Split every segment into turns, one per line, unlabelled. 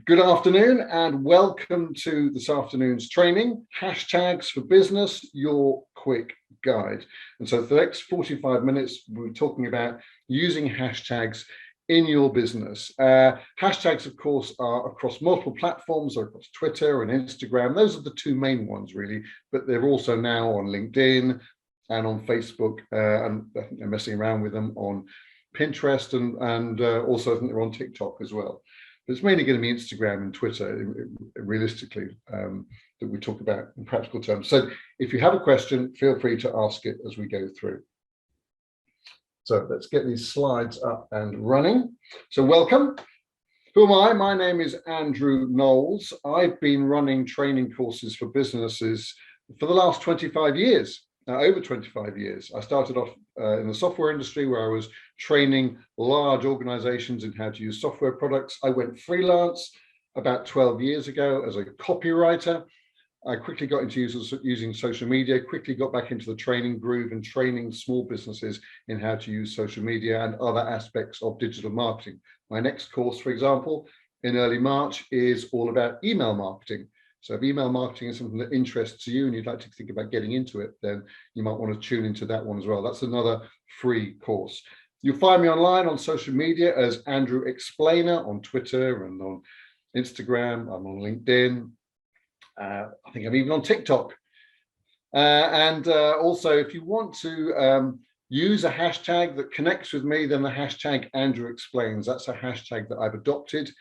Good afternoon and welcome to this afternoon's training, Hashtags for Business, your quick guide. And so for the next 45 minutes, we're talking about using hashtags in your business. Hashtags, of course, are across multiple platforms, across Twitter and Instagram. Those are the two main ones, really, but they're also now on LinkedIn and on Facebook, and I think they're messing around with them on Pinterest and also I think they're on TikTok as well. But it's mainly going to be Instagram and Twitter, realistically, that we talk about in practical terms. So if you have a question, feel free to ask it as we go through. So let's get these slides up and running. So welcome. Who am I? My name is Andrew Knowles. I've been running training courses for businesses for the last 25 years. Over 25 years. I started off in the software industry where I was training large organizations in how to use software products. I went freelance about 12 years ago as a copywriter. I quickly got into using social media, quickly got back into the training groove and training small businesses in how to use social media and other aspects of digital marketing. My next course, for example, in early March is all about email marketing. So if email marketing is something that interests you and you'd like to think about getting into it, then you might want to tune into that one as well. That's another free course. You'll find me online on social media as Andrew Explainer on Twitter and on Instagram. I'm on LinkedIn. I think I'm even on TikTok. Also, if you want to use a hashtag that connects with me, then the hashtag Andrew Explains. That's a hashtag that I've adopted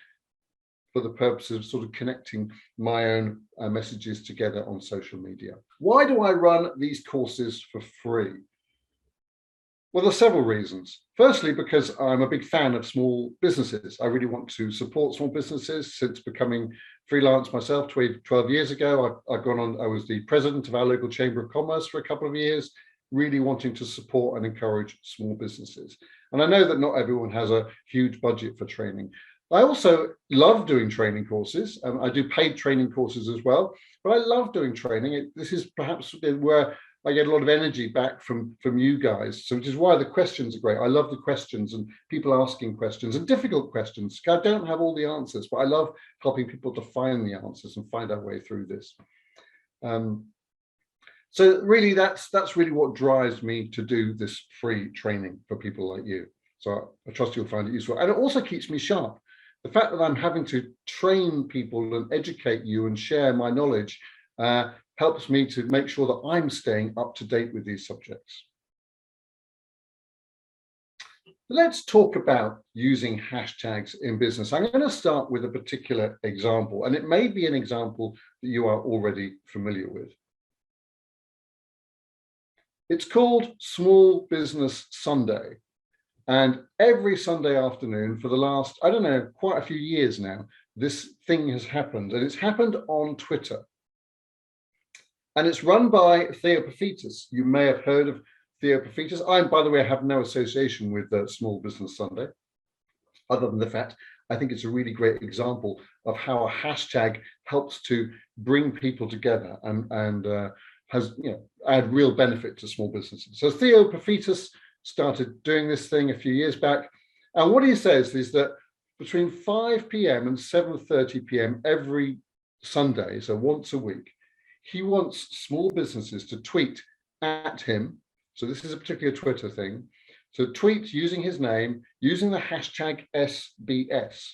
for the purpose of sort of connecting my own messages together on social media. Why do I run these courses for free? Well, there's several reasons. Firstly, because I'm a big fan of small businesses. I really want to support small businesses. Since becoming freelance myself 12 years ago, I was the president of our local Chamber of Commerce for a couple of years, really wanting to support and encourage small businesses. And I know that not everyone has a huge budget for training. I also love doing training courses. I do paid training courses as well, but I love doing training. This is perhaps where I get a lot of energy back from you guys. So which is why the questions are great. I love the questions and people asking questions and difficult questions. I don't have all the answers, but I love helping people to find the answers and find our way through this. So really, that's really what drives me to do this free training for people like you. So I trust you'll find it useful. And it also keeps me sharp. The fact that I'm having to train people and educate you and share my knowledge helps me to make sure that I'm staying up to date with these subjects. Let's talk about using hashtags in business. I'm going to start with a particular example, and it may be an example that you are already familiar with. It's called Small Business Sunday. And every Sunday afternoon for the last, I don't know, quite a few years now, this thing has happened, and it's happened on Twitter. And it's run by Theo Paphitis. You may have heard of Theo Paphitis. I, by the way, have no association with Small Business Sunday, other than the fact I think it's a really great example of how a hashtag helps to bring people together and has add real benefit to small businesses. So Theo Paphitis started doing this thing a few years back. And what he says is that between 5 p.m. and 7:30 p.m. every Sunday, so once a week, he wants small businesses to tweet at him. So this is a particular Twitter thing. So tweet using his name, using the hashtag SBS.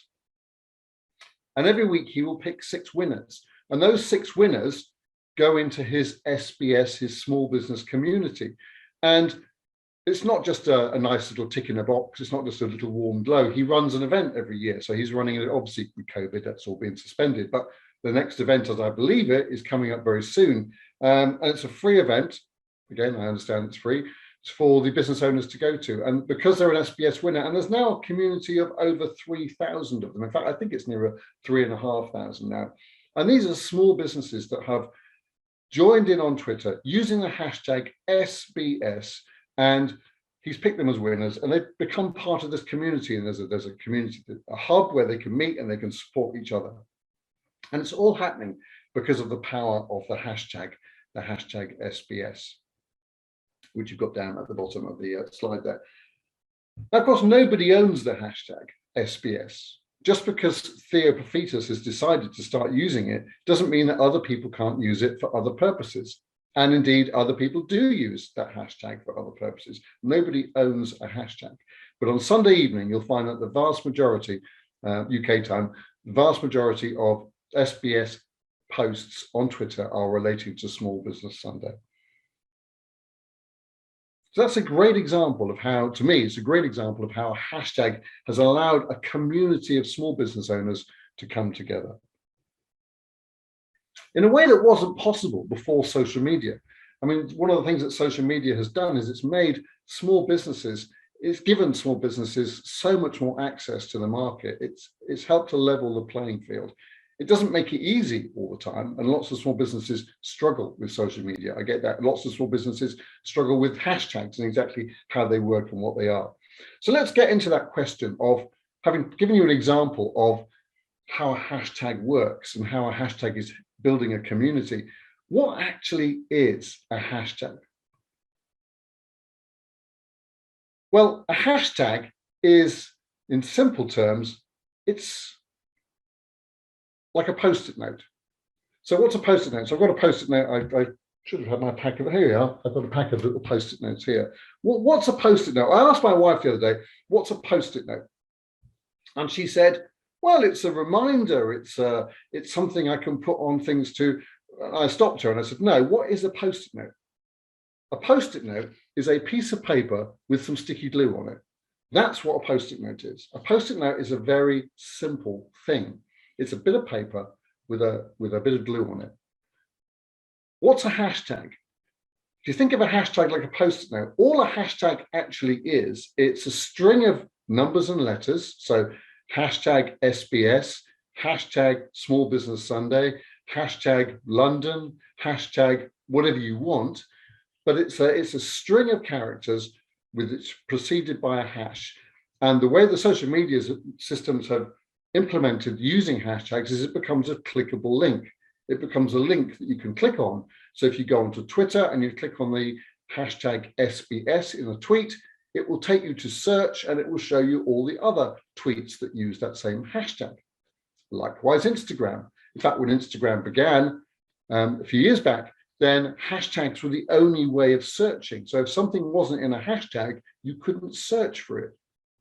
And every week he will pick 6 winners. And those 6 winners go into his SBS, his small business community. And it's not just a nice little tick in a box. It's not just a little warm glow. He runs an event every year. So he's running it, obviously with COVID, that's all been suspended. But the next event, as I believe it, is coming up very soon. And it's a free event. Again, I understand it's free. It's for the business owners to go to. And because they're an SBS winner, and there's now a community of over 3,000 of them. In fact, I think it's nearer 3,500 now. And these are small businesses that have joined in on Twitter using the hashtag SBS. And he's picked them as winners, and they've become part of this community. And there's a community, a hub where they can meet and they can support each other. And it's all happening because of the power of the hashtag SBS, which you've got down at the bottom of the slide there. Now, of course, nobody owns the hashtag SBS. just because Theo Paphitis has decided to start using it doesn't mean that other people can't use it for other purposes. And indeed, other people do use that hashtag for other purposes. Nobody owns a hashtag. But on Sunday evening, you'll find that the vast majority, UK time, the vast majority of SBS posts on Twitter are relating to Small Business Sunday. So that's a great example of how, to me, it's a great example of how a hashtag has allowed a community of small business owners to come together in a way that wasn't possible before social media. I mean, one of the things that social media has done is it's made small businesses, it's given small businesses so much more access to the market. It's helped to level the playing field. It doesn't make it easy all the time, and lots of small businesses struggle with social media. I get that. Lots of small businesses struggle with hashtags and exactly how they work and what they are. So let's get into that question of, having given you an example of how a hashtag works and how a hashtag is building a community. What actually is a hashtag? Well, a hashtag is, in simple terms, it's like a post-it note. So what's a post-it note? So I've got a post-it note. I should have had my pack of, here we are. I've got a pack of little post-it notes here. What's a post-it note? I asked my wife the other day, what's a post-it note? And she said, well, it's a reminder. It's something I can put on things to. I stopped her and I said, no, what is a post-it note? A post-it note is a piece of paper with some sticky glue on it. That's what a post-it note is. A post-it note is a very simple thing. It's a bit of paper with a bit of glue on it. What's a hashtag? If you think of a hashtag like a post-it note, all a hashtag actually is, it's a string of numbers and letters. So hashtag SBS, hashtag Small Business Sunday, hashtag London, hashtag whatever you want. But it's a string of characters with it's preceded by a hash. And the way the social media systems have implemented using hashtags is it becomes a clickable link. It becomes a link that you can click on. So if you go onto Twitter and you click on the hashtag SBS in a tweet, it will take you to search and it will show you all the other tweets that use that same hashtag. Likewise, Instagram. In fact, when Instagram began a few years back, then hashtags were the only way of searching. So if something wasn't in a hashtag, you couldn't search for it.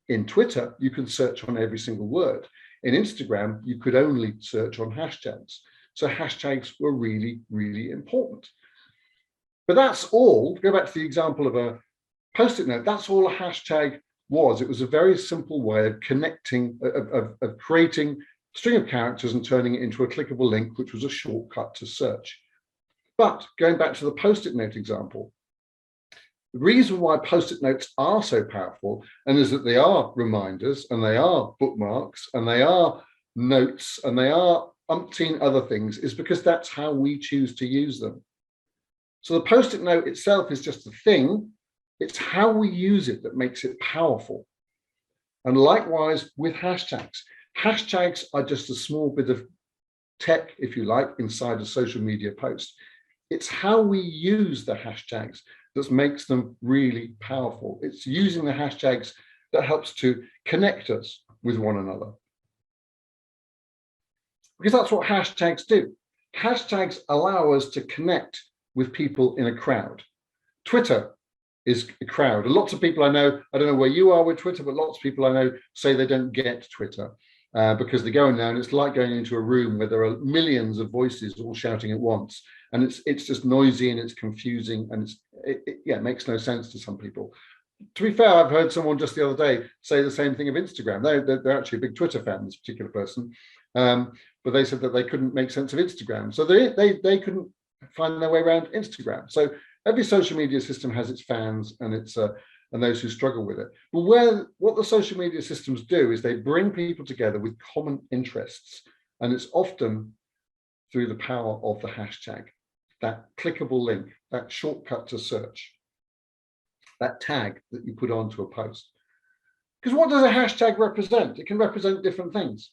In Twitter, you can search on every single word. In Instagram, you could only search on hashtags. So hashtags were really, really important. But that's all. Go back to the example of a post-it note. That's all a hashtag was. It was a very simple way of connecting, of creating a string of characters and turning it into a clickable link, which was a shortcut to search. But going back to the post-it note example, the reason why post-it notes are so powerful and is that they are reminders and they are bookmarks and they are notes and they are umpteen other things is because that's how we choose to use them. So the post-it note itself is just a thing. It's how we use it that makes it powerful. And likewise with hashtags. Hashtags are just a small bit of tech, if you like, inside a social media post. It's how we use the hashtags that makes them really powerful. It's using the hashtags that helps to connect us with one another. Because that's what hashtags do. Hashtags allow us to connect with people in a crowd. Twitter is a crowd. And lots of people I know, I don't know where you are with Twitter, but lots of people I know say they don't get Twitter because they go in there and it's like going into a room where there are millions of voices all shouting at once. And it's just noisy and it's confusing and it makes no sense to some people. To be fair, I've heard someone just the other day say the same thing of Instagram. They're actually a big Twitter fan, this particular person, but they said that they couldn't make sense of Instagram. So they couldn't find their way around Instagram. So every social media system has its fans and and those who struggle with it. But what the social media systems do is they bring people together with common interests, and it's often through the power of the hashtag, that clickable link, that shortcut to search, that tag that you put onto a post. Because what does a hashtag represent? It can represent different things.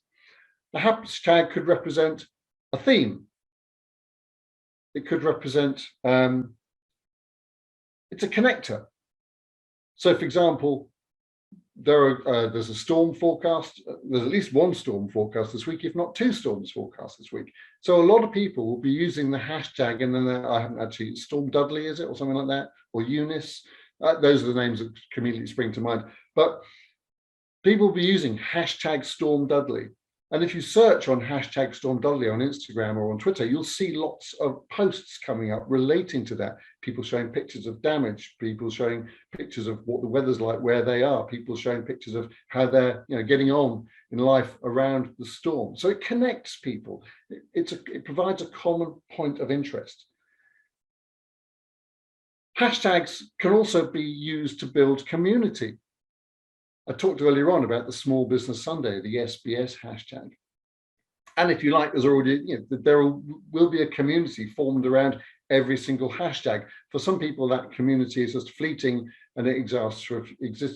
The hashtag could represent a theme. It could represent, it's a connector. So for example, there's a storm forecast. There's at least one storm forecast this week, if not two storms forecast this week. So a lot of people will be using the hashtag, and then I haven't actually, Storm Dudley, is it, or something like that, or Eunice. Those are the names that immediately spring to mind. But people will be using hashtag Storm Dudley. And if you search on hashtag Storm Dudley on Instagram or on Twitter, you'll see lots of posts coming up relating to that. People showing pictures of damage, people showing pictures of what the weather's like where they are, people showing pictures of how they're getting on in life around the storm. So it connects people. It provides a common point of interest. Hashtags can also be used to build community. I talked earlier on about the Small Business Sunday, the SBS hashtag. And if you like, there's already, there will be a community formed around every single hashtag. For some people, that community is just fleeting and it exists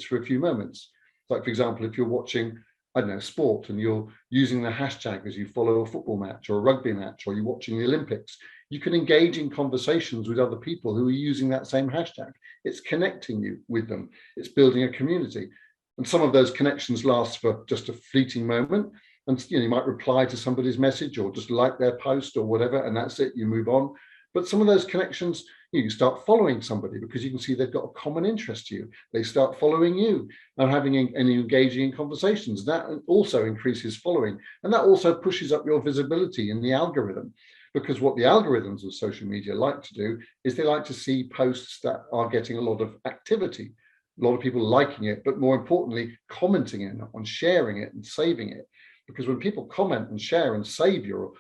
for a few moments. Like, for example, if you're watching, I don't know, sport, and you're using the hashtag as you follow a football match or a rugby match, or you're watching the Olympics, you can engage in conversations with other people who are using that same hashtag. It's connecting you with them. It's building a community. And some of those connections last for just a fleeting moment. And you might reply to somebody's message or just like their post or whatever, and that's it, you move on. But some of those connections, you start following somebody because you can see they've got a common interest to you. They start following you and having and engaging in conversations. That also increases following. And that also pushes up your visibility in the algorithm, because what the algorithms of social media like to do is they like to see posts that are getting a lot of activity. A lot of people liking it, but more importantly, commenting it on, sharing it and saving it. Because when people comment and share and save your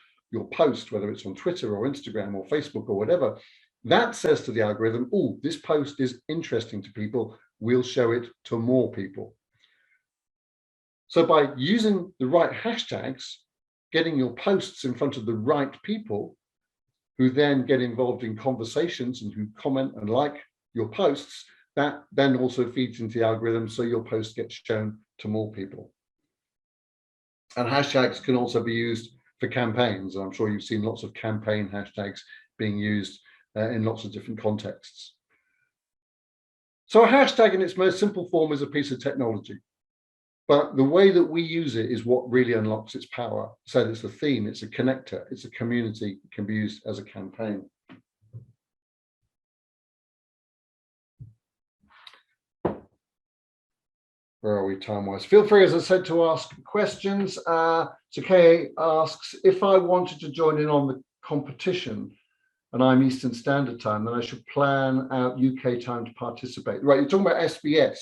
post, whether it's on Twitter or Instagram or Facebook or whatever, that says to the algorithm, oh, this post is interesting to people, we'll show it to more people. So by using the right hashtags, getting your posts in front of the right people, who then get involved in conversations and who comment and like your posts, that then also feeds into the algorithm, so your post gets shown to more people. And hashtags can also be used for campaigns. I'm sure you've seen lots of campaign hashtags being used in lots of different contexts. So a hashtag in its most simple form is a piece of technology, but the way that we use it is what really unlocks its power. So it's a theme, it's a connector, it's a community, it can be used as a campaign. Where are we time-wise? Feel free, as I said, to ask questions. So Kay asks, if I wanted to join in on the competition and I'm Eastern Standard Time, then I should plan out UK time to participate. Right, you're talking about SBS,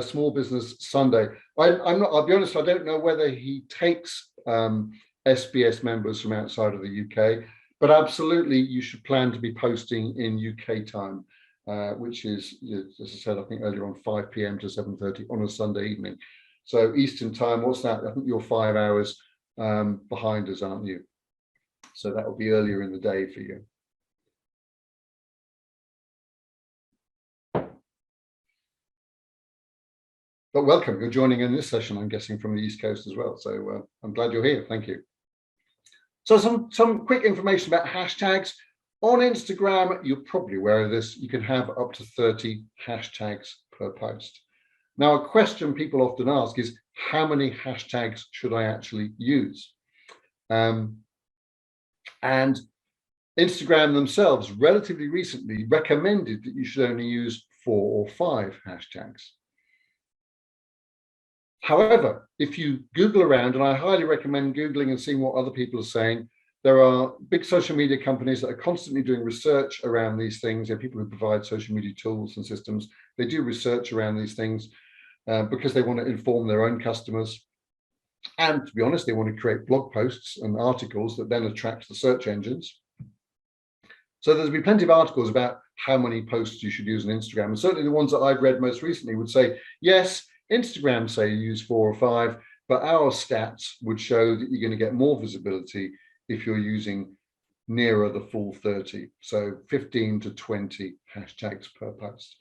Small Business Sunday. I'll be honest, I don't know whether he takes SBS members from outside of the UK, but absolutely you should plan to be posting in UK time. Which is, as I said, I think earlier on, 5 p.m. to 7:30 on a Sunday evening. So Eastern time, what's that? I think you're 5 hours behind us, aren't you? So that will be earlier in the day for you. But welcome, you're joining in this session, I'm guessing, from the East Coast as well. So I'm glad you're here, thank you. So some quick information about hashtags. On Instagram, you're probably aware of this, you can have up to 30 hashtags per post. Now, a question people often ask is, how many hashtags should I actually use? And Instagram themselves relatively recently recommended that you should only use 4 or 5 hashtags. However, if you Google around, and I highly recommend Googling and seeing what other people are saying, there are big social media companies that are constantly doing research around these things. There are people who provide social media tools and systems. They do research around these things because they want to inform their own customers. And to be honest, they want to create blog posts and articles that then attract the search engines. So there's been plenty of articles about how many posts you should use on Instagram. And certainly the ones that I've read most recently would say, yes, Instagram say you use 4 or 5, but our stats would show that you're going to get more visibility if you're using nearer the full 30, so 15 to 20 hashtags per post.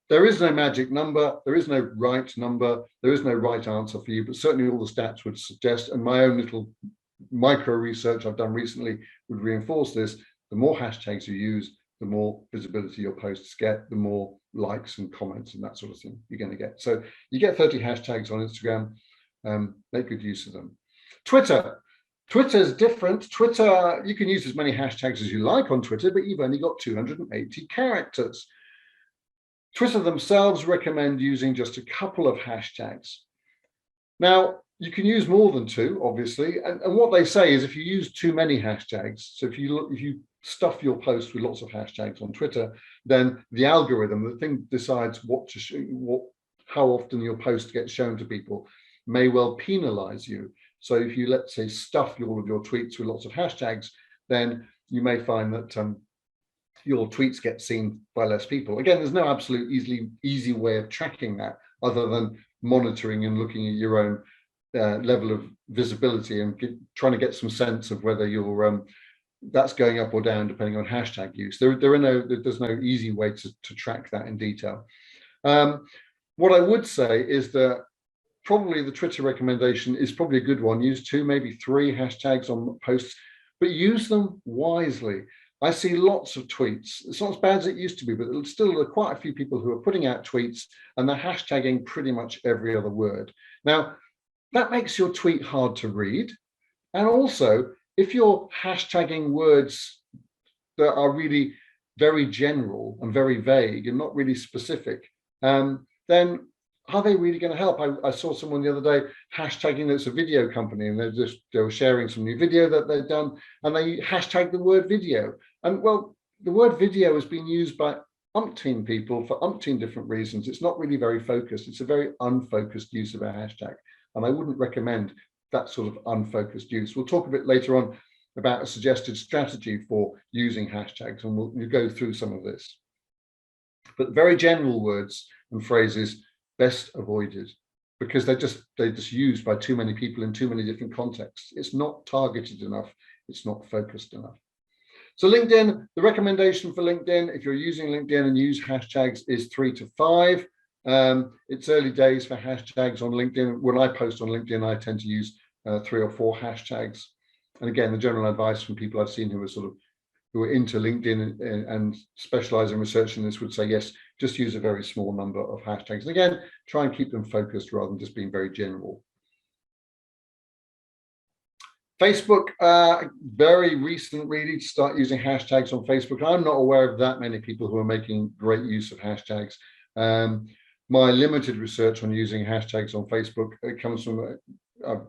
There is no magic number, there is no right number, there is no right answer for you, but certainly all the stats would suggest, and my own little micro research I've done recently would reinforce this, the more hashtags you use, the more visibility your posts get, the more likes and comments and that sort of thing you're going to get. So you get 30 hashtags on Instagram. Make good use of them. Twitter is different. Twitter, you can use as many hashtags as you like on Twitter, but you've only got 280 characters. Twitter themselves recommend using just a couple of hashtags. Now, you can use more than two, obviously, and what they say is if you use too many hashtags, so if you stuff your post with lots of hashtags on Twitter, then the algorithm, the thing decides what to show, how often your post gets shown to people, may well penalize you. So if you, let's say, stuff all of your tweets with lots of hashtags, then you may find that your tweets get seen by less people. Again, there's no absolute easy way of tracking that other than monitoring and looking at your own level of visibility and trying to get some sense of whether you're that's going up or down depending on hashtag use. There's no easy way to track that in detail. What I would say is that probably the Twitter recommendation is probably a good one. Use 2, maybe 3 hashtags on posts, but use them wisely. I see lots of tweets. It's not as bad as it used to be, but still there are quite a few people who are putting out tweets and they're hashtagging pretty much every other word. Now, that makes your tweet hard to read. And also, if you're hashtagging words that are really very general and very vague and not really specific, then are they really going to help? I saw someone the other day hashtagging that's a video company, and they were sharing some new video that they'd done, and they hashtagged the word video. And well, the word video has been used by umpteen people for umpteen different reasons. It's not really very focused. It's a very unfocused use of a hashtag, and I wouldn't recommend that sort of unfocused use. We'll talk a bit later on about a suggested strategy for using hashtags, and we'll go through some of this. But very general words and phrases best avoided, because they're just used by too many people in too many different contexts. It's not targeted enough. It's not focused enough. So LinkedIn, the recommendation for LinkedIn, if you're using LinkedIn and use hashtags, is 3 to 5. It's early days for hashtags on LinkedIn. When I post on LinkedIn, I tend to use 3 or 4 hashtags. And again, the general advice from people I've seen who are into LinkedIn and specialize in researching this would say, yes, just use a very small number of hashtags. And again, try and keep them focused rather than just being very general. Facebook, very recent really to start using hashtags on Facebook. I'm not aware of that many people who are making great use of hashtags. My limited research on using hashtags on Facebook, it comes from, I've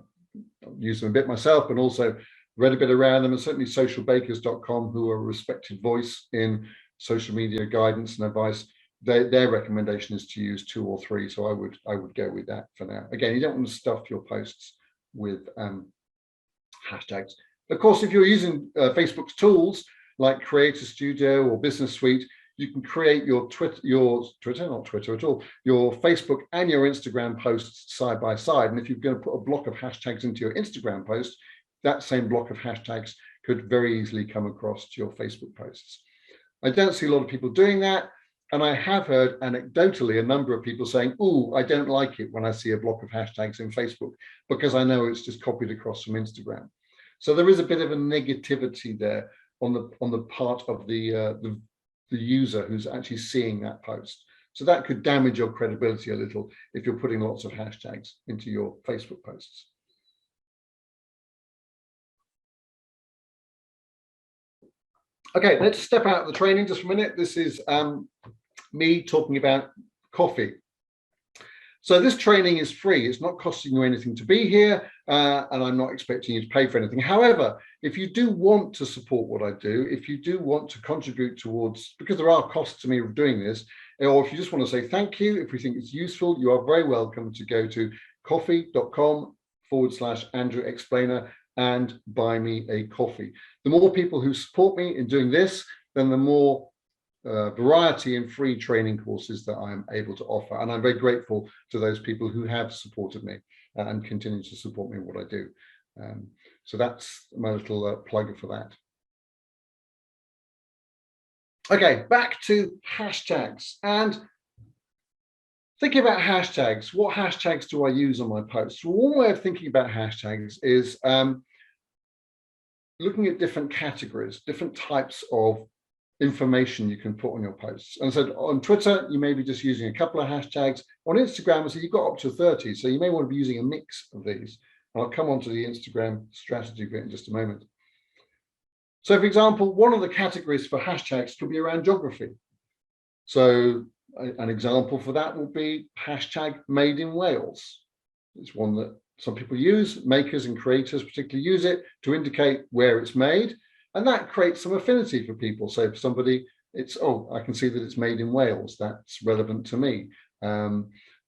used them a bit myself, but also read a bit around them, and certainly socialbakers.com, who are a respected voice in social media guidance and advice, their recommendation is to use 2 or 3. So I would go with that for now. Again, you don't want to stuff your posts with hashtags. Of course, if you're using Facebook's tools like Creator Studio or Business Suite, you can create your not Twitter at all, your Facebook and your Instagram posts side by side. And if you're going to put a block of hashtags into your Instagram post, that same block of hashtags could very easily come across to your Facebook posts. I don't see a lot of people doing that. And I have heard anecdotally a number of people saying, oh, I don't like it when I see a block of hashtags in Facebook, because I know it's just copied across from Instagram. So there is a bit of a negativity there on the part of the user who's actually seeing that post. So that could damage your credibility a little if you're putting lots of hashtags into your Facebook posts. Okay, let's step out of the training just for a minute. This is me talking about coffee. So this training is free. It's not costing you anything to be here, and I'm not expecting you to pay for anything. However, if you do want to support what I do, if you do want to contribute towards, because there are costs to me of doing this, or if you just want to say thank you, if we think it's useful, you are very welcome to go to coffee.com/Andrew Explainer and buy me a coffee. The more people who support me in doing this, then the more variety and free training courses that I am able to offer. And I'm very grateful to those people who have supported me and continue to support me in what I do. So that's my little plug for that. Okay, back to hashtags. And thinking about hashtags, what hashtags do I use on my posts? Well, one way of thinking about hashtags is looking at different categories, different types of information you can put on your posts. And so on Twitter, you may be just using a couple of hashtags. On Instagram, so you've got up to 30. So you may want to be using a mix of these. And I'll come on to the Instagram strategy bit in just a moment. So for example, one of the categories for hashtags could be around geography. So an example for that will be hashtag made in Wales. It's one that some people use, makers and creators particularly use it to indicate where it's made. And that creates some affinity for people. So for somebody, it's, oh, I can see that it's made in Wales. That's relevant to me.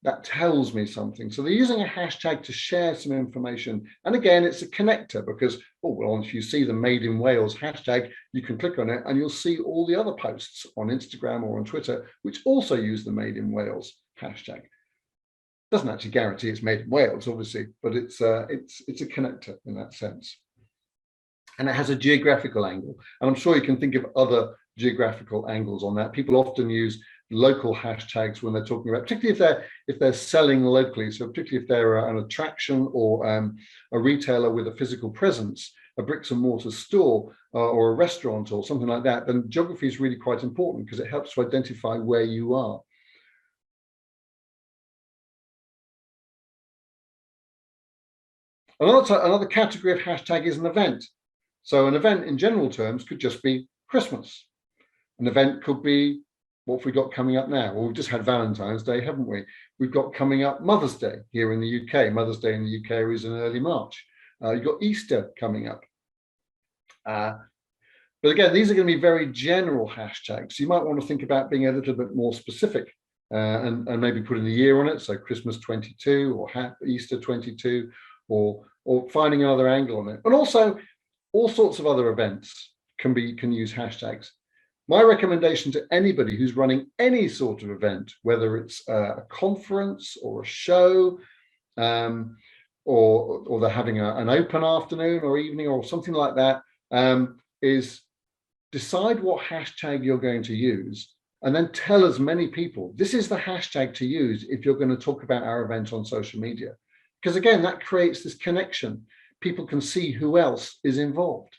That tells me something. So they're using a hashtag to share some information. And again, it's a connector because, oh, well, if you see the Made in Wales hashtag, you can click on it and you'll see all the other posts on Instagram or on Twitter, which also use the Made in Wales hashtag. Doesn't actually guarantee it's made in Wales, obviously, but it's a connector in that sense. And it has a geographical angle. And I'm sure you can think of other geographical angles on that. People often use local hashtags when they're talking about, particularly if they're selling locally. So particularly if they're an attraction or a retailer with a physical presence, a bricks and mortar store or a restaurant or something like that, then geography is really quite important because it helps to identify where you are. Another category of hashtag is an event. So an event in general terms could just be Christmas. An event could be, what have we got coming up now? Well, we've just had Valentine's Day, haven't we? We've got coming up Mother's Day here in the UK. Mother's Day in the UK is in early March. You've got Easter coming up. But again, these are going to be very general hashtags. You might want to think about being a little bit more specific and maybe putting the year on it. So Christmas 22 or Easter 22 or finding another angle on it. And also all sorts of other events can use hashtags. My recommendation to anybody who's running any sort of event, whether it's a conference or a show, or they're having an open afternoon or evening or something like that, is decide what hashtag you're going to use and then tell as many people, this is the hashtag to use if you're going to talk about our event on social media. Because again, that creates this connection. People can see who else is involved.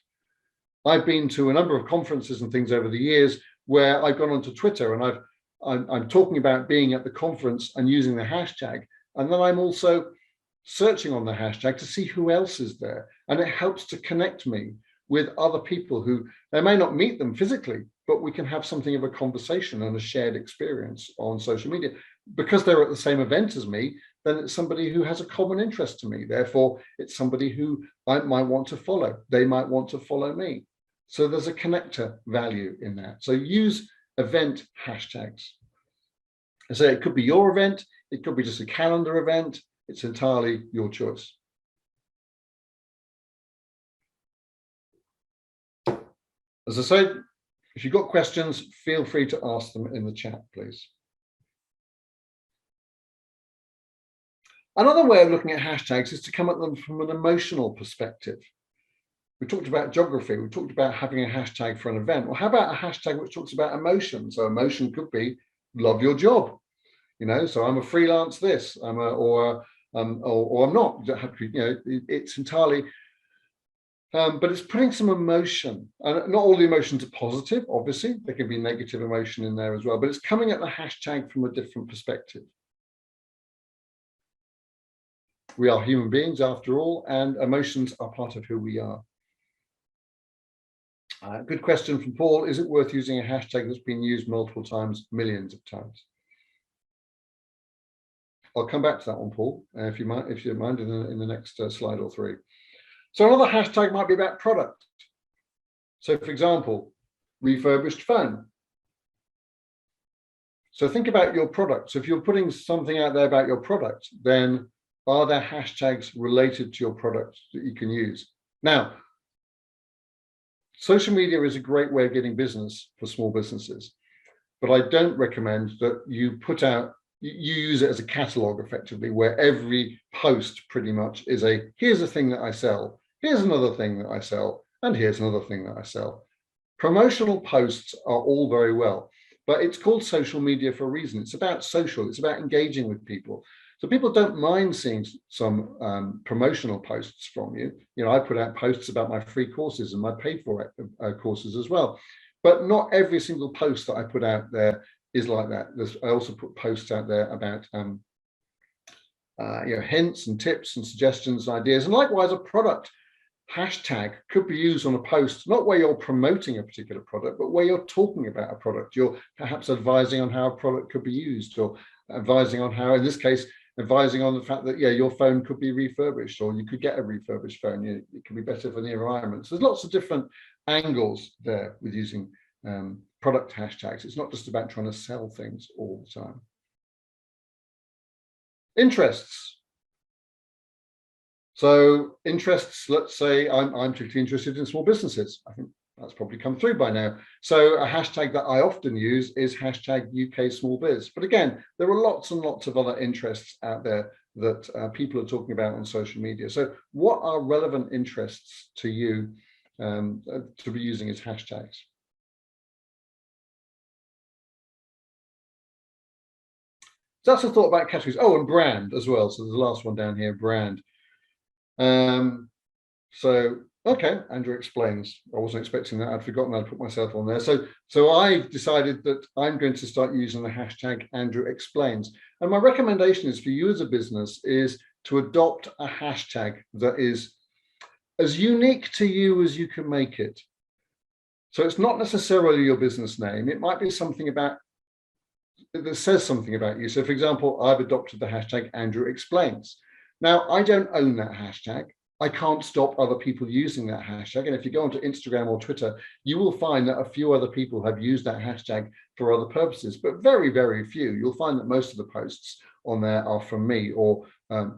I've been to a number of conferences and things over the years where I've gone onto Twitter and I'm talking about being at the conference and using the hashtag. And then I'm also searching on the hashtag to see who else is there. And it helps to connect me with other people who, they may not meet them physically, but we can have something of a conversation and a shared experience on social media. Because they're at the same event as me, then it's somebody who has a common interest to me. Therefore, it's somebody who I might want to follow. They might want to follow me. So there's a connector value in that. So use event hashtags. And so it could be your event. It could be just a calendar event. It's entirely your choice. As I said, if you've got questions, feel free to ask them in the chat, please. Another way of looking at hashtags is to come at them from an emotional perspective. We talked about geography. We talked about having a hashtag for an event. Well, how about a hashtag which talks about emotion? So emotion could be love your job. You know, so I'm a freelance this, or I'm not. You know, it's entirely. But it's putting some emotion, and not all the emotions are positive, obviously. There can be negative emotion in there as well, but it's coming at the hashtag from a different perspective. We are human beings after all, and emotions are part of who we are. Good question from Paul. Is it worth using a hashtag that's been used multiple times, millions of times? I'll come back to that one, Paul, if you don't mind, in the next slide or three. So another hashtag might be about product. So for example, refurbished phone. So think about your product. So if you're putting something out there about your product, then are there hashtags related to your product that you can use? Now, social media is a great way of getting business for small businesses, but I don't recommend that you use it as a catalog effectively, where every post pretty much is here's a thing that I sell, here's another thing that I sell, and here's another thing that I sell. Promotional posts are all very well, but it's called social media for a reason. It's about social, it's about engaging with people. So people don't mind seeing some promotional posts from you. You know, I put out posts about my free courses and my paid for courses as well. But not every single post that I put out there is like that. I also put posts out there about hints and tips and suggestions and ideas. And likewise, a product hashtag could be used on a post, not where you're promoting a particular product, but where you're talking about a product. You're perhaps advising on how a product could be used, or advising on how, in this case, advising on the fact that, your phone could be refurbished, or you could get a refurbished phone. It can be better for the environment. So there's lots of different angles there with using product hashtags. It's not just about trying to sell things all the time. Interests. So interests, let's say I'm particularly interested in small businesses. I think that's probably come through by now. So a hashtag that I often use is hashtag UK Small Biz. But again, there are lots and lots of other interests out there that people are talking about on social media. So what are relevant interests to you to be using as hashtags? So that's a thought about categories. Oh, and brand as well. So there's the last one down here, brand. Okay, Andrew Explains. I wasn't expecting that. I'd forgotten I'd put myself on there. So I've decided that I'm going to start using the hashtag Andrew Explains. And my recommendation is for you as a business is to adopt a hashtag that is as unique to you as you can make it. So it's not necessarily your business name. It might be something about that says something about you. So for example, I've adopted the hashtag Andrew Explains. Now, I don't own that hashtag. I can't stop other people using that hashtag. And if you go onto Instagram or Twitter, you will find that a few other people have used that hashtag for other purposes, but very, very few. You'll find that most of the posts on there are from me, or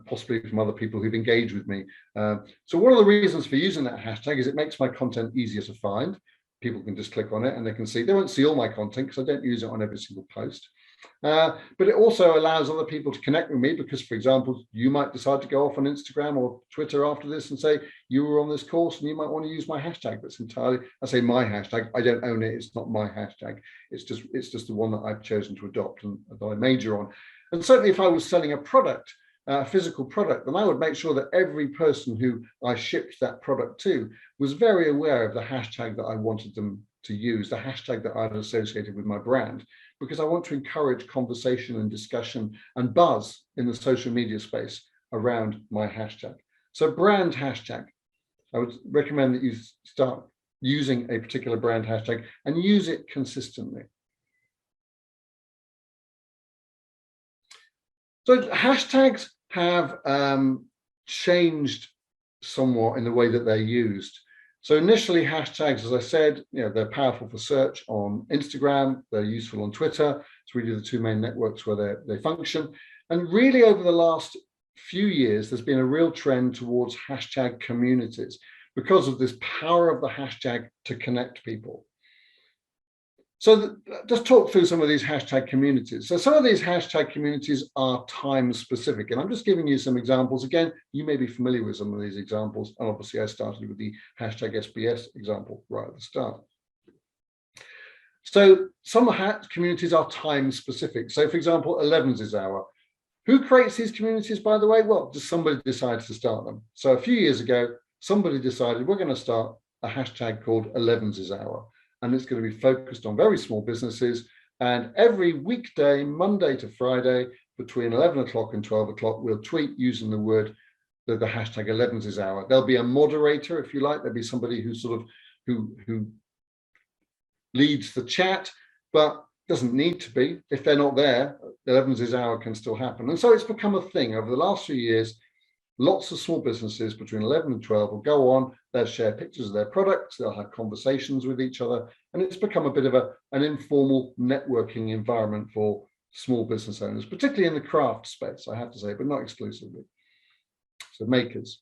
possibly from other people who've engaged with me. So one of the reasons for using that hashtag is it makes my content easier to find. People can just click on it and they can see. They won't see all my content because I don't use it on every single post. But it also allows other people to connect with me because, for example, you might decide to go off on Instagram or Twitter after this and say you were on this course and you might want to use my hashtag. That's entirely, I say my hashtag. I don't own it. It's not my hashtag. It's just the one that I've chosen to adopt and that I major on. And certainly, if I was selling a product, a physical product, then I would make sure that every person who I shipped that product to was very aware of the hashtag that I wanted them to use, the hashtag that I'd associated with my brand, because I want to encourage conversation and discussion and buzz in the social media space around my hashtag. So brand hashtag, I would recommend that you start using a particular brand hashtag and use it consistently. So hashtags have changed somewhat in the way that they're used. So initially, hashtags, as I said, they're powerful for search on Instagram. They're useful on Twitter. It's really the two main networks where they function. And really, over the last few years, there's been a real trend towards hashtag communities because of this power of the hashtag to connect people. So just talk through some of these hashtag communities. So some of these hashtag communities are time specific, and I'm just giving you some examples. Again, you may be familiar with some of these examples, and obviously I started with the hashtag SBS example right at the start. So some communities are time specific. So for example, 11s is hour. Who creates these communities, by the way? Well, just somebody decides to start them. So a few years ago, somebody decided we're going to start a hashtag called 11s is hour. And it's going to be focused on very small businesses. And every weekday, Monday to Friday, between 11 o'clock and 12 o'clock, we'll tweet using the hashtag 11s is hour. There'll be a moderator, if you like. There'll be somebody who who leads the chat, but doesn't need to be. If they're not there, 11s is hour can still happen. And so it's become a thing over the last few years. Lots of small businesses between 11 and 12 will go on, they'll share pictures of their products, they'll have conversations with each other, and it's become a bit of an informal networking environment for small business owners, particularly in the craft space, I have to say, but not exclusively. So makers.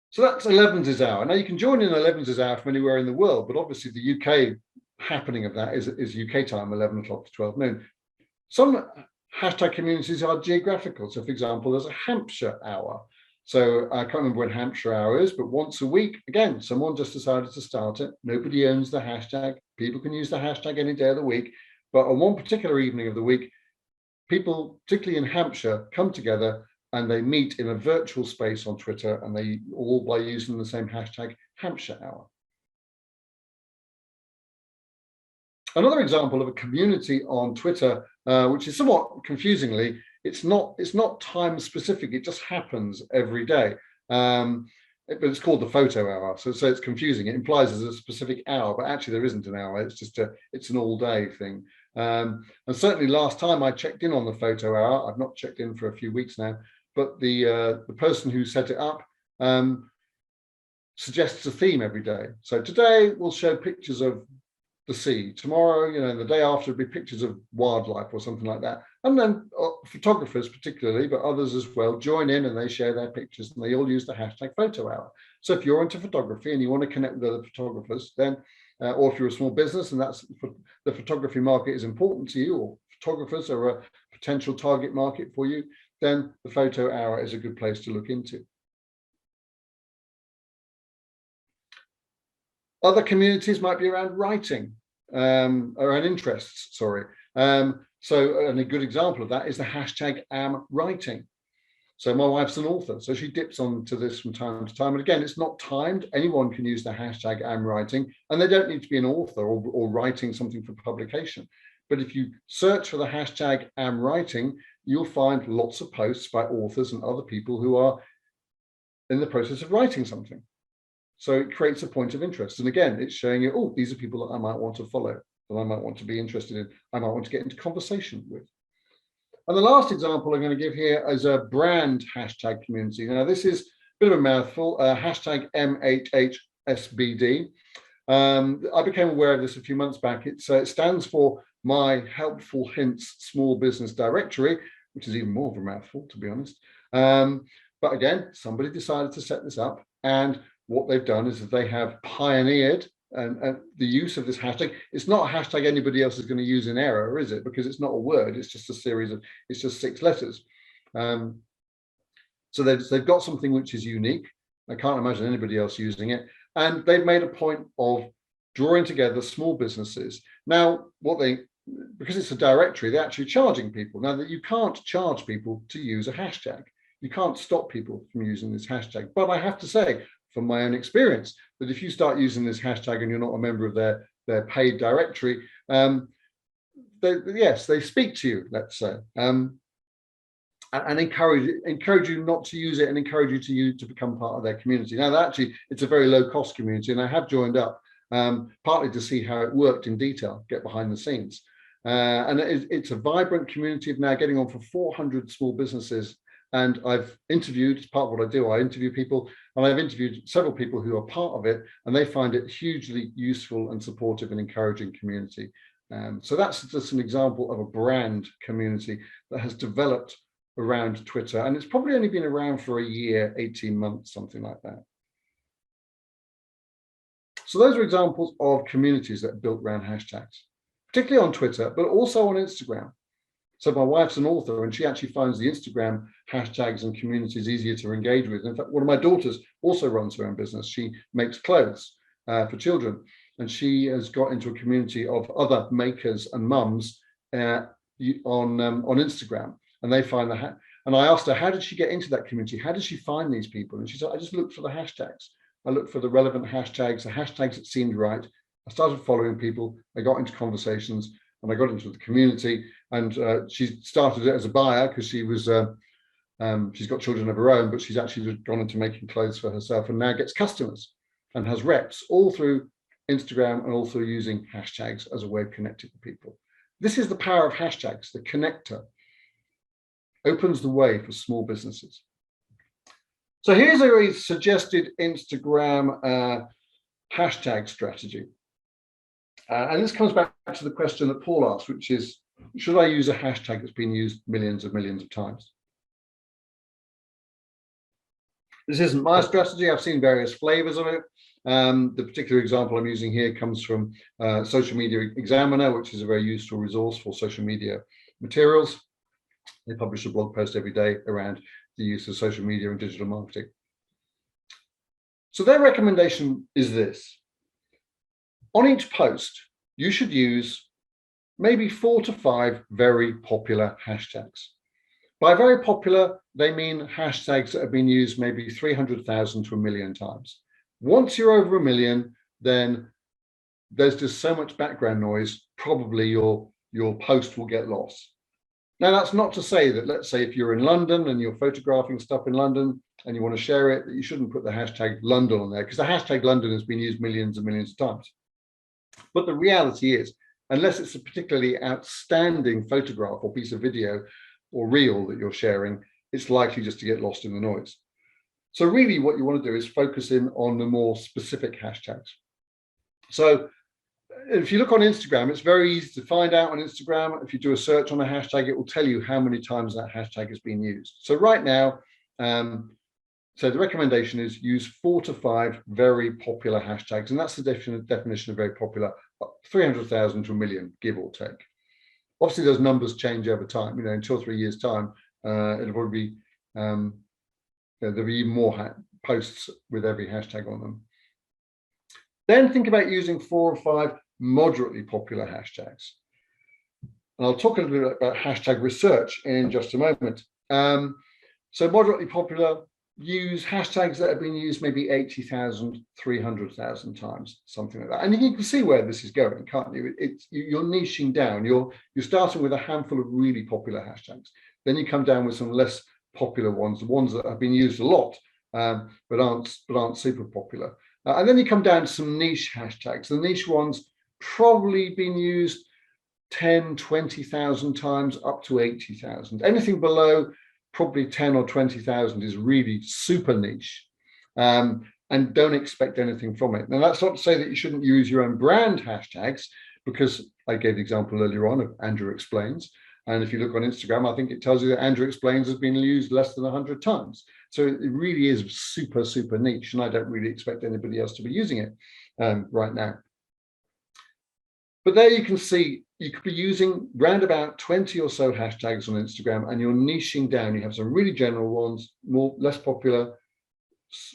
So that's 11s is hour. Now you can join in 11s is hour from anywhere in the world, but obviously the UK happening of that is UK time, 11 o'clock to 12 noon. Some hashtag communities are geographical. So for example, there's a Hampshire hour. So I can't remember when Hampshire hour is, but once a week, again, someone just decided to start it. Nobody owns the hashtag. People can use the hashtag any day of the week. But on one particular evening of the week, people, particularly in Hampshire, come together and they meet in a virtual space on Twitter, and they all by using the same hashtag Hampshire hour. Another example of a community on Twitter, which is somewhat confusingly, it's not time specific. It just happens every day. But it's called the photo hour, so it's confusing. It implies there's a specific hour, but actually there isn't an hour. It's an all day thing. And certainly last time I checked in on the photo hour, I've not checked in for a few weeks now, but the person who set it up suggests a theme every day. So today we'll show pictures of the sea. Tomorrow, the day after, it'll be pictures of wildlife or something like that. And then photographers particularly, but others as well, join in and they share their pictures and they all use the hashtag photo hour. So if you're into photography and you want to connect with other photographers, then, or if you're a small business and that's the photography market is important to you, or photographers are a potential target market for you, then the photo hour is a good place to look into. Other communities might be around writing, around interests, sorry. So and a good example of that is the hashtag #amwriting. So my wife's an author, so she dips onto this from time to time. And again, it's not timed. Anyone can use the hashtag #amwriting, and they don't need to be an author or writing something for publication. But if you search for the hashtag #amwriting, you'll find lots of posts by authors and other people who are in the process of writing something. So it creates a point of interest. And again, it's showing you, oh, these are people that I might want to follow, that I might want to be interested in, I might want to get into conversation with. And the last example I'm going to give here is a brand hashtag community. Now, this is a bit of a mouthful, hashtag MHHSBD. I became aware of this a few months back. It stands for My Helpful Hints Small Business Directory, which is even more of a mouthful, to be honest. But again, somebody decided to set this up, and what they've done is that they have pioneered the use of this hashtag. It's not a hashtag anybody else is going to use in error, is it? Because it's not a word, it's just a series of, it's just 6 letters. So they've got something which is unique. I can't imagine anybody else using it. And they've made a point of drawing together small businesses. Now, because it's a directory, they're actually charging people. Now, that you can't charge people to use a hashtag. You can't stop people from using this hashtag. But I have to say, from my own experience, that if you start using this hashtag and you're not a member of their paid directory, yes, they speak to you, let's say, and encourage you not to use it, and encourage you to become part of their community. Now, actually, it's a very low-cost community, and I have joined up partly to see how it worked in detail, get behind the scenes. And it's a vibrant community of now getting on for 400 small businesses. And I've interviewed, as part of what I do, I interview people, and I've interviewed several people who are part of it, and they find it hugely useful and supportive and encouraging community. So that's just an example of a brand community that has developed around Twitter, and it's probably only been around for a year, 18 months, something like that. So those are examples of communities that are built around hashtags, particularly on Twitter, but also on Instagram. So my wife's an author, and she actually finds the Instagram hashtags and communities easier to engage with. In fact, one of my daughters also runs her own business. She makes clothes for children, and she has got into a community of other makers and mums on Instagram, and they find that. And I asked her, how did she get into that community? How did she find these people? And she said, I just looked for the hashtags. I looked for the relevant hashtags, the hashtags that seemed right. I started following people. I got into conversations, and I got into the community. And she started it as a buyer because she was she's got children of her own, but she's actually gone into making clothes for herself, and now gets customers and has reps all through Instagram and all through using hashtags as a way of connecting with people. This is the power of hashtags. The connector opens the way for small businesses. So here's a suggested Instagram hashtag strategy. And this comes back to the question that Paul asked, which is, should I use a hashtag that's been used millions of times? This isn't my strategy. I've seen various flavors of it. The particular example I'm using here comes from Social Media Examiner, which is a very useful resource for social media materials. They publish a blog post every day around the use of social media and digital marketing. So their recommendation is this. On each post, you should use maybe 4 to 5 very popular hashtags. By very popular, they mean hashtags that have been used maybe 300,000 to 1 million times. Once you're over 1 million, then there's just so much background noise, probably your post will get lost. Now, that's not to say that, let's say if you're in London and you're photographing stuff in London and you want to share it, that you shouldn't put the hashtag London on there, because the hashtag London has been used millions and millions of times. But the reality is, unless it's a particularly outstanding photograph or piece of video or reel that you're sharing, it's likely just to get lost in the noise. So really what you want to do is focus in on the more specific hashtags. So if you look on Instagram, it's very easy to find out on Instagram. If you do a search on a hashtag, it will tell you how many times that hashtag has been used. So right now, so the recommendation is use 4 to 5 very popular hashtags. And that's the definition of very popular, 300,000 to 1 million, give or take. Obviously, those numbers change over time. In 2 or 3 years' time, it'll probably be, there'll be even more posts with every hashtag on them. Then think about using 4 or 5 moderately popular hashtags. And I'll talk a little bit about hashtag research in just a moment. So moderately popular, use hashtags that have been used maybe 80,000, 300,000 times, something like that. And you can see where this is going, can't you? You're niching down. You're starting with a handful of really popular hashtags. Then you come down with some less popular ones, the ones that have been used a lot, but aren't super popular. And then you come down to some niche hashtags. The niche ones probably been used 10, 20,000 times, up to 80,000. Anything below probably 10 or 20,000 is really super niche, and don't expect anything from it. Now, that's not to say that you shouldn't use your own brand hashtags, because I gave the example earlier on of Andrew Explains. And if you look on Instagram, I think it tells you that Andrew Explains has been used less than 100 times. So it really is super, super niche, and I don't really expect anybody else to be using it right now. But there you can see, you could be using round about 20 or so hashtags on Instagram, and you're niching down. You have some really general ones, less popular,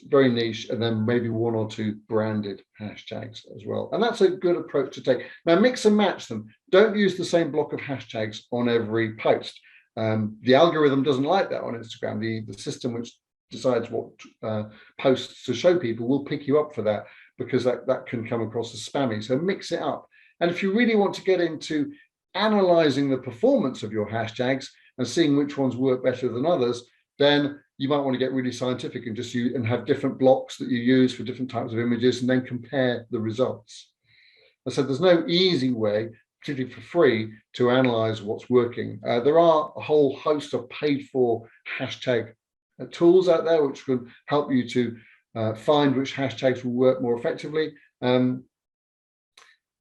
very niche, and then maybe 1 or 2 branded hashtags as well. And that's a good approach to take. Now, mix and match them. Don't use the same block of hashtags on every post. The algorithm doesn't like that on Instagram. The system which decides what posts to show people will pick you up for that, because that can come across as spammy. So mix it up. And if you really want to get into analyzing the performance of your hashtags and seeing which ones work better than others, then you might want to get really scientific and just use and have different blocks that you use for different types of images, and then compare the results. I said there's no easy way, particularly for free, to analyze what's working. There are a whole host of paid for hashtag tools out there which can help you to find which hashtags will work more effectively.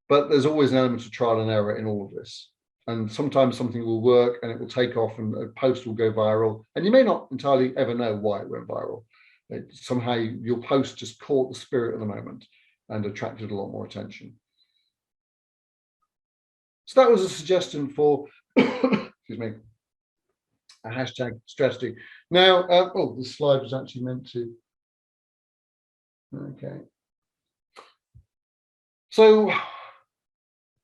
But there's always an element of trial and error in all of this. And sometimes something will work and it will take off and a post will go viral. And you may not entirely ever know why it went viral. Somehow your post just caught the spirit of the moment and attracted a lot more attention. So that was a suggestion for, excuse me, a hashtag strategy. Now, this slide was actually meant to, okay. So,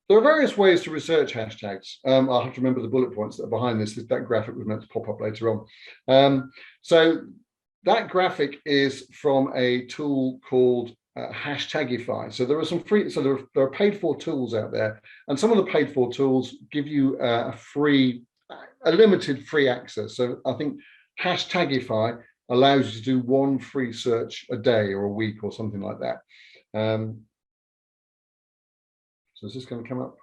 there are various ways to research hashtags. I'll have to remember the bullet points that are behind this. That graphic was meant to pop up later on. So that graphic is from a tool called Hashtagify. So there are some free, so there are paid for tools out there, and some of the paid for tools give you a limited free access. So I think Hashtagify allows you to do 1 free search a day or a week or something like that. So is this going to come up?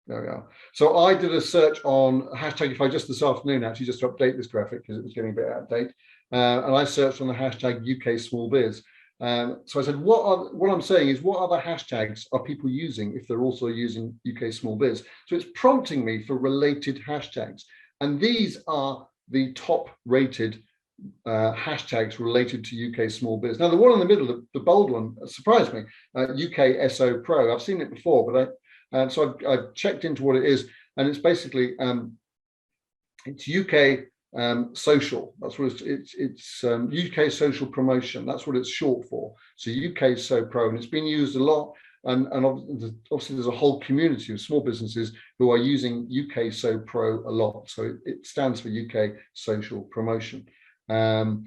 There we are. So I did a search on Hashtagify just this afternoon, actually, just to update this graphic because it was getting a bit out of date. And I searched on the hashtag UK Small Biz. So I said, what I'm saying is, what other hashtags are people using if they're also using UK Small Biz? So it's prompting me for related hashtags. And these are the top rated hashtags related to UK small biz. Now, the one in the middle, the bold one, surprised me. UK SO Pro. I've seen it before, but so I've checked into what it is, and it's basically it's UK social. That's what it's UK social promotion. That's what it's short for. So UK SO Pro, and it's been used a lot. And obviously there's a whole community of small businesses who are using UK SO Pro a lot. So it stands for UK social promotion. And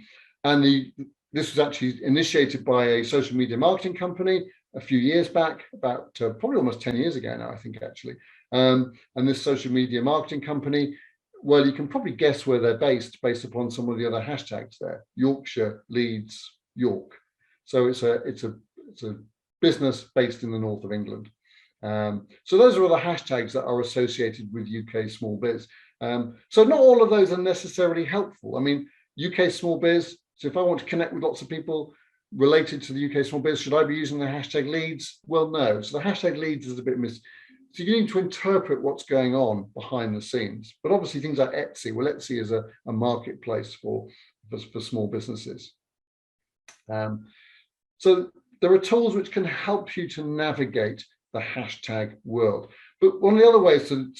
this was actually initiated by a social media marketing company a few years back, about probably almost 10 years ago now, I think, actually. And this social media marketing company, well, you can probably guess where they're based upon some of the other hashtags there: Yorkshire, Leeds, York. So it's a business based in the north of England. So those are all the hashtags that are associated with UK small biz. So not all of those are necessarily helpful. I mean, UK small biz, so if I want to connect with lots of people related to the UK small biz, should I be using the hashtag Leeds? Well, no. So the hashtag Leeds is a bit so you need to interpret what's going on behind the scenes. But obviously things like Etsy, well, Etsy is a marketplace for small businesses. So there are tools which can help you to navigate the hashtag world. But one of the other ways to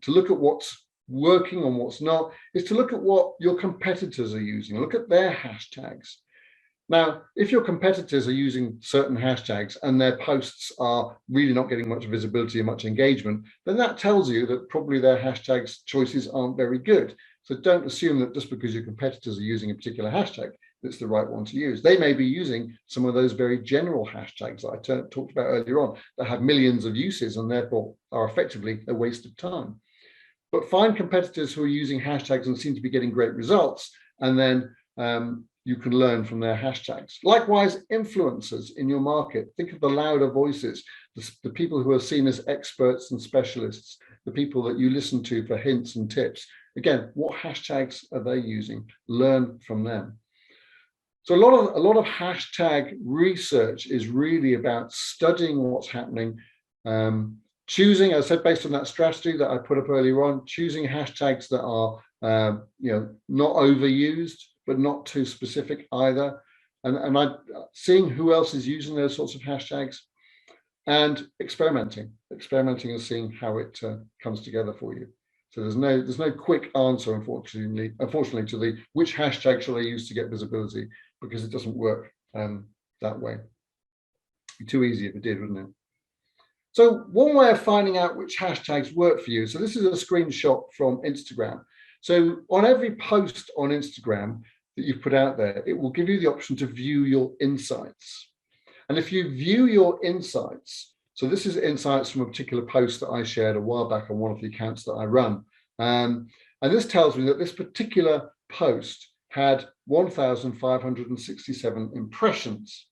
look at what's working and what's not is to look at what your competitors are using. Look at their hashtags. Now, if your competitors are using certain hashtags and their posts are really not getting much visibility and much engagement, then that tells you that probably their hashtags choices aren't very good. So don't assume that just because your competitors are using a particular hashtag, that's the right one to use. They may be using some of those very general hashtags that I talked about earlier on that have millions of uses and therefore are effectively a waste of time. But find competitors who are using hashtags and seem to be getting great results, and then you can learn from their hashtags. Likewise, influencers in your market. Think of the louder voices, the people who are seen as experts and specialists, the people that you listen to for hints and tips. Again, what hashtags are they using? Learn from them. So a lot of hashtag research is really about studying what's happening, choosing, as I said, based on that strategy that I put up earlier on, choosing hashtags that are not overused, but not too specific either, and seeing who else is using those sorts of hashtags, and experimenting and seeing how it comes together for you. So there's no quick answer, unfortunately, to the which hashtag shall I use to get visibility, because it doesn't work that way. It'd be too easy if it did, wouldn't it? So one way of finding out which hashtags work for you, so this is a screenshot from Instagram. So on every post on Instagram that you've put out there, it will give you the option to view your insights. And if you view your insights, so this is insights from a particular post that I shared a while back on one of the accounts that I run. And this tells me that this particular post had 1,567 impressions.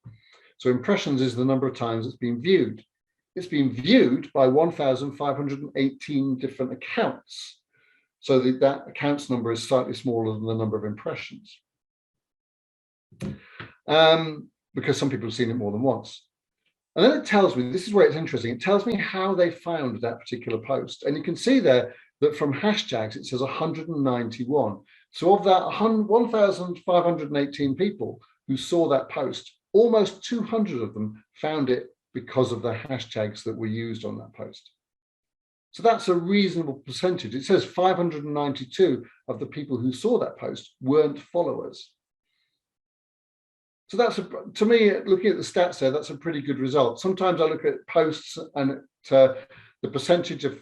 So impressions is the number of times it's been viewed. It's been viewed by 1,518 different accounts. So that accounts number is slightly smaller than the number of impressions. Because some people have seen it more than once. And then it tells me, this is where it's interesting, it tells me how they found that particular post. And you can see there that from hashtags, it says 191. So of that 1,518 people who saw that post, almost 200 of them found it because of the hashtags that were used on that post. So that's a reasonable percentage. It says 592 of the people who saw that post weren't followers. So that's, to me, looking at the stats there, that's a pretty good result. Sometimes I look at posts and the percentage of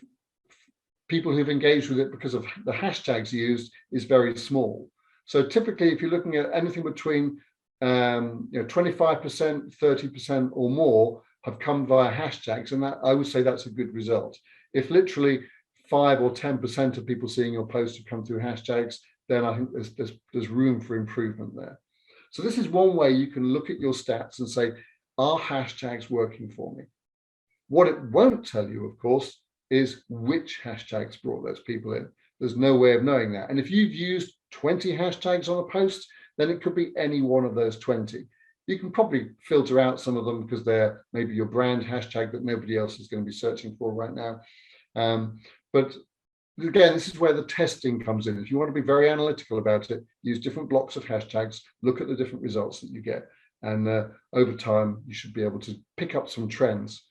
people who've engaged with it because of the hashtags used is very small. So typically, if you're looking at anything between 25%, 30% or more have come via hashtags, and that I would say that's a good result. If literally 5 or 10% of people seeing your post have come through hashtags, then I think there's room for improvement there. So this is one way you can look at your stats and say, are hashtags working for me? What it won't tell you, of course, is which hashtags brought those people in. There's no way of knowing that. And if you've used 20 hashtags on a post, then it could be any one of those 20. You can probably filter out some of them because they're maybe your brand hashtag that nobody else is going to be searching for right now. But again, this is where the testing comes in. If you want to be very analytical about it, use different blocks of hashtags, look at the different results that you get. And over time, you should be able to pick up some trends.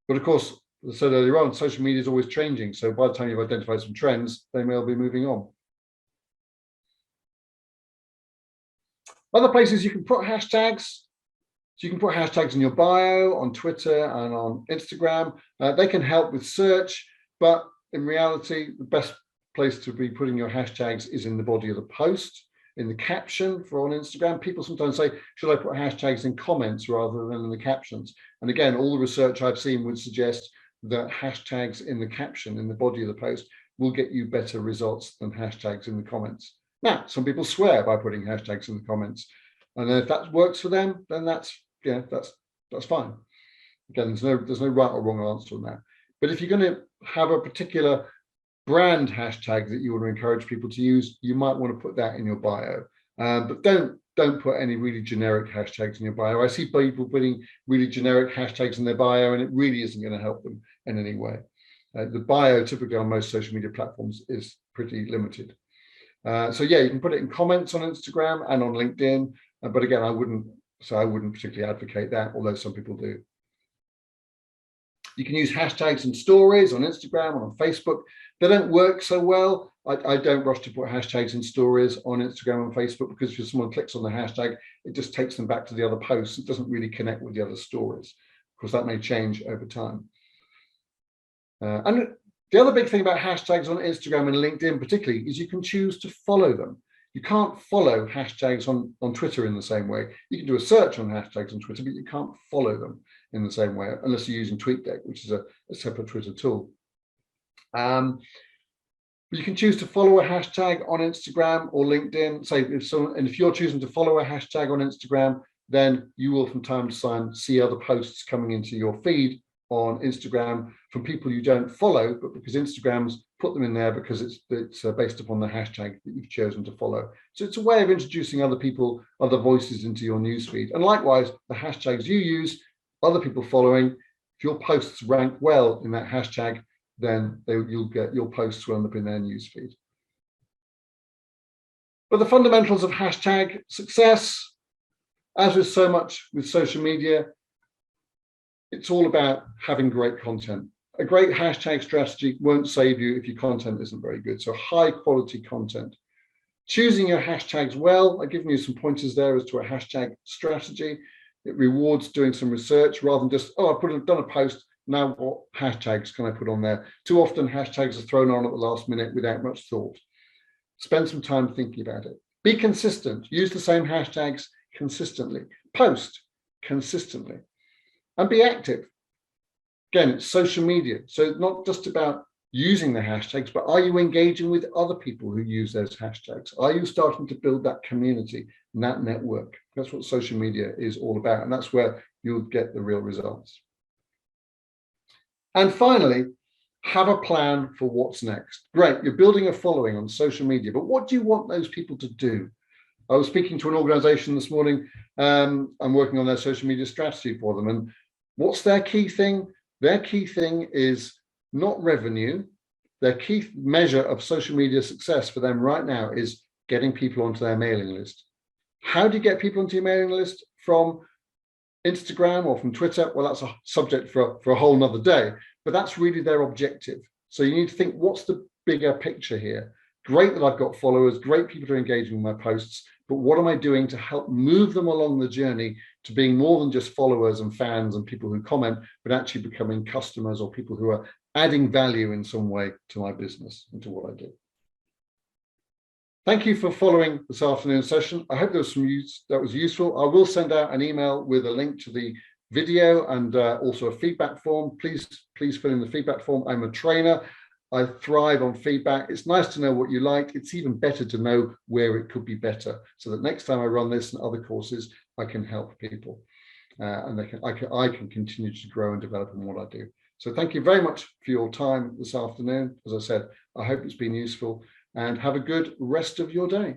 But of course, as I said earlier on, social media is always changing. So by the time you've identified some trends, they may well be moving on. Other places you can put hashtags. So you can put hashtags in your bio, on Twitter and on Instagram. They can help with search, but in reality, the best place to be putting your hashtags is in the body of the post. in the caption for on Instagram. People sometimes say, should I put hashtags in comments rather than in the captions? And again, all the research I've seen would suggest that hashtags in the caption, in the body of the post, will get you better results than hashtags in the comments. Now, some people swear by putting hashtags in the comments, and if that works for them, then that's fine. Again, there's no right or wrong answer on that. But if you're going to have a particular brand hashtag that you want to encourage people to use, you might want to put that in your bio. But don't put any really generic hashtags in your bio. I see people putting really generic hashtags in their bio, and it really isn't going to help them in any way. The bio typically on most social media platforms is pretty limited. So yeah, you can put it in comments on Instagram and on LinkedIn, but again, I wouldn't particularly advocate that, although some people do. You can use hashtags and stories on Instagram and on Facebook. They don't work so well. I don't rush to put hashtags and stories on Instagram and Facebook, because if someone clicks on the hashtag, it just takes them back to the other posts. It doesn't really connect with the other stories. Of course, that may change over time. And the other big thing about hashtags on Instagram and LinkedIn particularly is you can choose to follow them. You can't follow hashtags on Twitter in the same way. You can do a search on hashtags on Twitter, but you can't follow them in the same way unless you're using TweetDeck, which is a separate Twitter tool. You can choose to follow a hashtag on Instagram or LinkedIn. Say if you're choosing to follow a hashtag on Instagram, then you will from time to time see other posts coming into your feed on Instagram from people you don't follow, but because Instagram's put them in there because it's based upon the hashtag that you've chosen to follow. So it's a way of introducing other people, other voices into your newsfeed. And likewise, the hashtags you use, other people following, if your posts rank well in that hashtag, then you'll get your posts will end up in their newsfeed. But the fundamentals of hashtag success, as with so much with social media, it's all about having great content. A great hashtag strategy won't save you if your content isn't very good. So high quality content. Choosing your hashtags well, I've given you some pointers there as to a hashtag strategy. It rewards doing some research rather than just, oh, I've done a post, now what hashtags can I put on there? Too often hashtags are thrown on at the last minute without much thought. Spend some time thinking about it. Be consistent. Use the same hashtags consistently. Post consistently. And be active. Again, it's social media. So it's not just about using the hashtags, but are you engaging with other people who use those hashtags? Are you starting to build that community and that network? That's what social media is all about. And that's where you'll get the real results. And finally, have a plan for what's next. Great, you're building a following on social media, but what do you want those people to do? I was speaking to an organization this morning. I'm working on their social media strategy for them. And what's their key thing? Their key thing is not revenue. Their key measure of social media success for them right now is getting people onto their mailing list. How do you get people onto your mailing list? From Instagram or from Twitter? Well, that's a subject for a whole nother day, but that's really their objective. So you need to think, what's the bigger picture here? Great that I've got followers, great people are engaging with my posts, but what am I doing to help move them along the journey to being more than just followers and fans and people who comment, but actually becoming customers or people who are adding value in some way to my business and to what I do. Thank you for following this afternoon session. I hope there was some use that was useful. I will send out an email with a link to the video and also a feedback form. Please fill in the feedback form. I'm a trainer. I thrive on feedback. It's nice to know what you like. It's even better to know where it could be better, so that next time I run this and other courses, I can help people and I can continue to grow and develop in what I do. So thank you very much for your time this afternoon. As I said, I hope it's been useful, and have a good rest of your day.